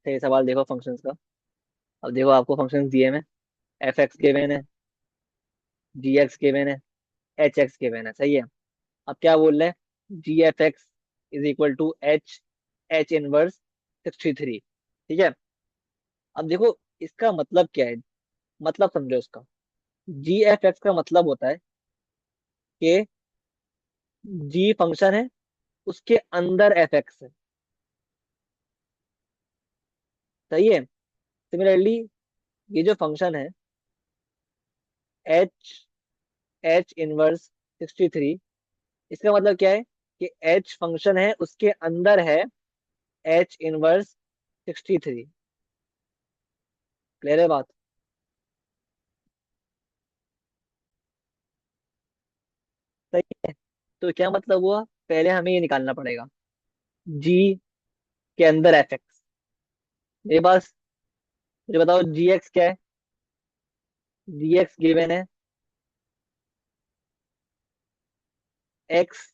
अच्छा ये सवाल देखो फंक्शंस का। अब देखो आपको फंक्शंस दिए में एफ एक्स गिवन है, जी एक्स गिवन है, एच एक्स गिवन है, सही है। अब क्या बोल रहे हैं, G F x is equal to H H inverse 63। ठीक है। अब देखो इसका मतलब क्या है, मतलब समझो इसका। जी एफ एक्स का मतलब होता है कि जी फंक्शन है, उसके अंदर एफ एक्स है। सही है। सिमिलरली ये जो फंक्शन है एच एच इनवर्स 63, इसका मतलब क्या है कि एच फंक्शन है, उसके अंदर है एच इनवर्स 63। क्लियर है बात। सही है। तो क्या मतलब हुआ, पहले हमें ये निकालना पड़ेगा जी के अंदर एफ एक्स। मेरे पास, मुझे बताओ जी एक्स क्या है। जी एक्स गिवन है एक्स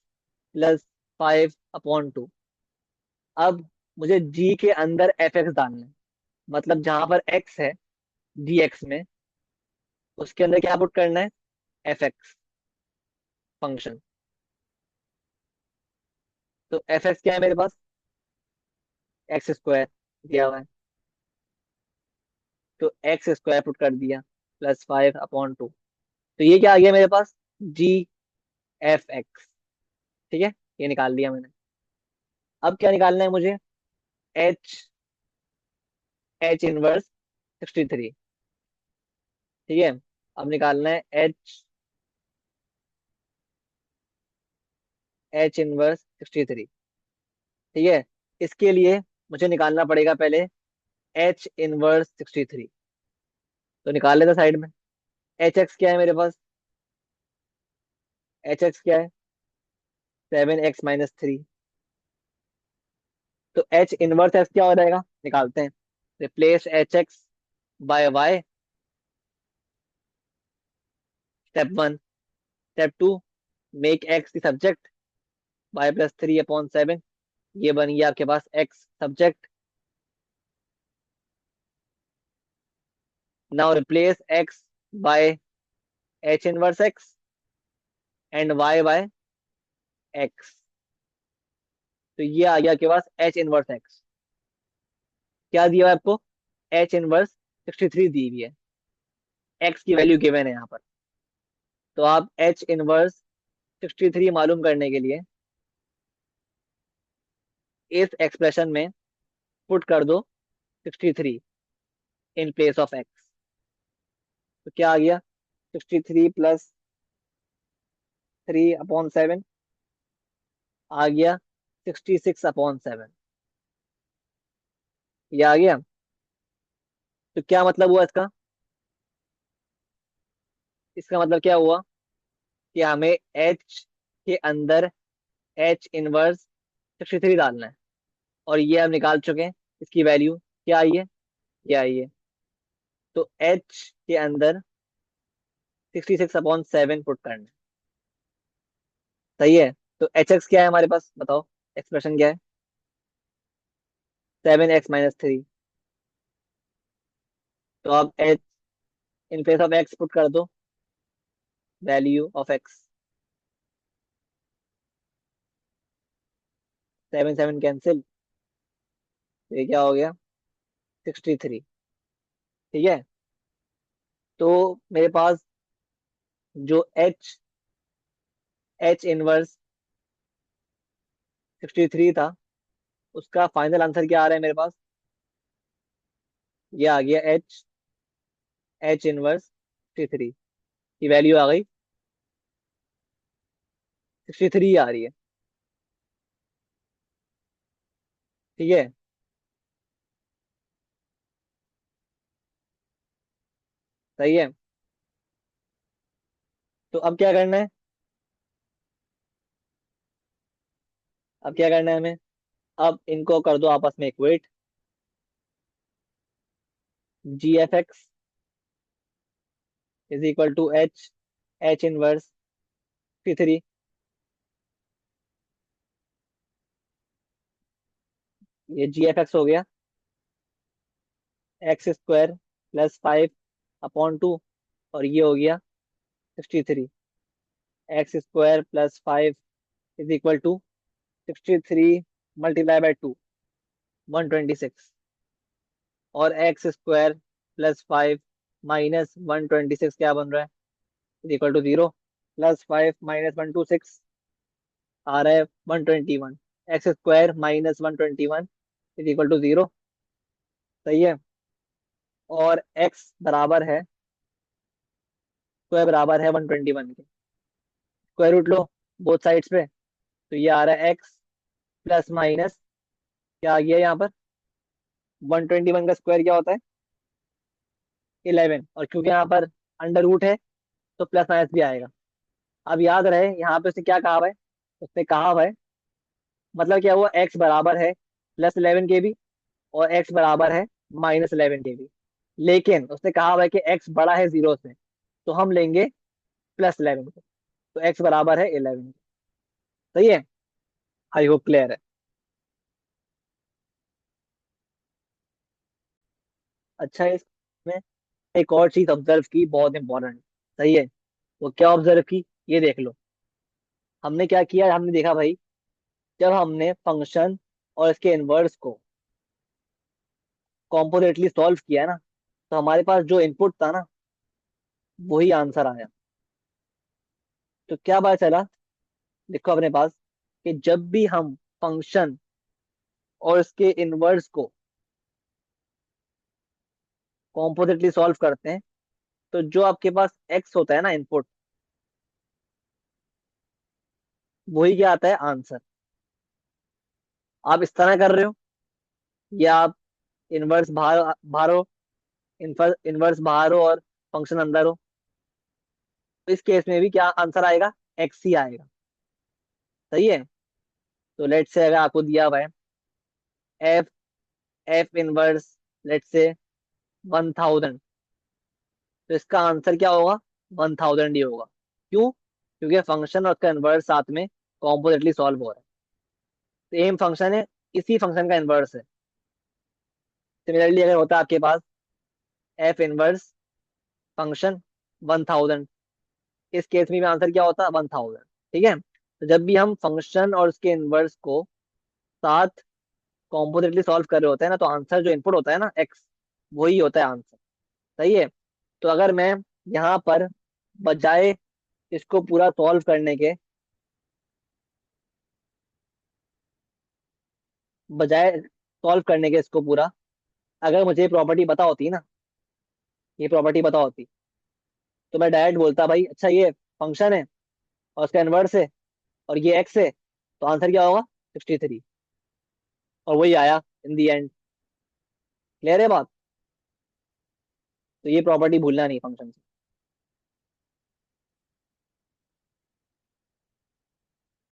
प्लस 5/2। अब मुझे जी के अंदर एफ एक्स डालना है, मतलब जहां पर एक्स है जी एक्स में, उसके अंदर क्या पुट करना है, एफ एक्स फंक्शन। तो एफ एक्स क्या है मेरे पास, एक्स स्क्वायर दिया हुआ है, तो एक्स स्क्वायर पुट कर दिया प्लस 5/2। तो ये क्या आ गया मेरे पास, जी एफ एक्स। ठीक है, ये निकाल लिया मैंने। अब क्या निकालना है मुझे, एच एच इनवर्स 63। ठीक है। अब निकालना है एच एच इनवर्स 63। ठीक है। इसके लिए मुझे निकालना पड़ेगा पहले एच इनवर्स 63। तो निकाल लेता साइड में। एच एक्स क्या है मेरे पास, एच एक्स क्या है, 7x-3। तो एच इनवर्स एक्स क्या हो जाएगा, निकालते हैं। Replace H X by Y, step 1। Step 2, make X the subject, y+3/7। ये बन गया आपके पास X subject. Now replace X by H inverse X and Y by X. तो ये आ गया आपके पास एच इनवर्स एक्स। क्या दिया हुआ है आपको, एच इनवर्स 63 दी हुई है, एक्स की वैल्यू गिवन है यहाँ पर। तो आप एच इनवर्स 63 मालूम करने के लिए इस एक्सप्रेशन में पुट कर दो 63 इन प्लेस ऑफ एक्स। तो क्या आ गया, 63 प्लस 3/7 आ गया 66/7। ये आ गया। तो क्या मतलब हुआ इसका, इसका मतलब क्या हुआ कि हमें एच के अंदर एच इनवर्स 63 डालना है, और ये हम निकाल चुके हैं। इसकी वैल्यू क्या आई है, ये आई है। तो एच के अंदर 66/7 पुट करना है। सही है। तो एच एक्स क्या है हमारे पास, बताओ एक्सप्रेशन क्या है, 7x-3। तो आप H in place of x put कर दो वैल्यू ऑफ एक्स। 7 7 कैंसिल, तो ये क्या हो गया, 63। ठीक है। तो मेरे पास जो एच एच इनवर्स 63 था, उसका फाइनल आंसर क्या आ रहा है मेरे पास, ये आ गया एच एच इनवर्स 63 की वैल्यू आ गई 63 आ रही है। ठीक है। सही है। तो अब क्या करना है, अब क्या करना है हमें, अब इनको कर दो आपस में equate. G F x is equal to H H inverse 63। ये जी एफ एक्स हो गया। एक्स स्क्वायर प्लस 5/2, और ये हो गया 63। X square plus 5 is equal to 63 multiply by 2, 126। और एक्स स्क्वायर प्लस 5 - 126 क्या बन रहा है, इज इक्वल टू 0। प्लस 5 - 126 आ रहा है 121। X square -121 is equal to 0। सही है। और एक्स बराबर है, स्क्वायर बराबर है 121 के, स्क्वायर रूट लो बोथ साइड्स पे। तो ये आ रहा है एक्स प्लस माइनस, क्या आ गया यहाँ पर, 121 का स्क्वायर क्या होता है, 11। और क्योंकि यहाँ पर अंडर रूट है तो प्लस माइनस भी आएगा। अब याद रहे यहाँ पे उसने क्या कहा हुआ है, उसने कहा हुआ है, मतलब क्या हुआ, एक्स बराबर है +11 के भी, और एक्स बराबर है -11 के भी। लेकिन उसने कहा हुआ है कि एक्स बड़ा है 0 से, तो हम लेंगे +11 को। तो एक्स बराबर है 11। सही है। आई होप क्लियर है। अच्छा, इसमें एक और चीज ऑब्जर्व की, बहुत इंपॉर्टेंट। सही है। वो क्या ऑब्जर्व की, ये देख लो। हमने क्या किया, हमने देखा भाई, जब हमने फंक्शन और इसके इनवर्स को कॉम्पोजिटली सॉल्व किया ना, तो हमारे पास जो इनपुट था ना, वही आंसर आया। तो क्या पता चला, देखो अपने पास, कि जब भी हम फंक्शन और इसके इनवर्स को कॉम्पोजिटली सॉल्व करते हैं, तो जो आपके पास एक्स होता है ना इनपुट, वही क्या आता है, आंसर। आप इस तरह कर रहे हो, या आप इनवर्स बाहर बाहर हो, इनवर्स बाहर हो और फंक्शन अंदर हो, तो इस केस में भी क्या आंसर आएगा, एक्स ही आएगा। सही है। तो लेट से अगर आपको दिया हुआ है एफ एफ इनवर्स, लेट से 1000, तो इसका आंसर क्या होगा, 1000 ही होगा। क्यों, क्योंकि फंक्शन और उसका इनवर्स साथ में कॉम्पोजिटली सॉल्व हो रहा है। सेम फंक्शन है, इसी फंक्शन का इनवर्स है। सिमिलरली अगर होता है आपके पास एफ इनवर्स फंक्शन 1000, इस केस में भी आंसर क्या होता है, 1000। ठीक है। तो जब भी हम फंक्शन और उसके इनवर्स को साथ कॉम्पोजिटली सॉल्व कर रहे होते हैं ना, तो आंसर जो इनपुट होता है ना, एक्स, वही होता है आंसर। सही है। तो अगर मैं यहाँ पर, बजाय इसको पूरा सॉल्व करने के, इसको पूरा, अगर मुझे ये प्रॉपर्टी पता होती ना, ये प्रॉपर्टी पता होती, तो मैं डायरेक्ट बोलता भाई, अच्छा ये फंक्शन है और उसका इनवर्स है और ये एक्स है, तो आंसर क्या होगा, 63। और वही आया इन दी एंड। क्लियर है बात। तो ये प्रॉपर्टी भूलना नहीं फंक्शन से।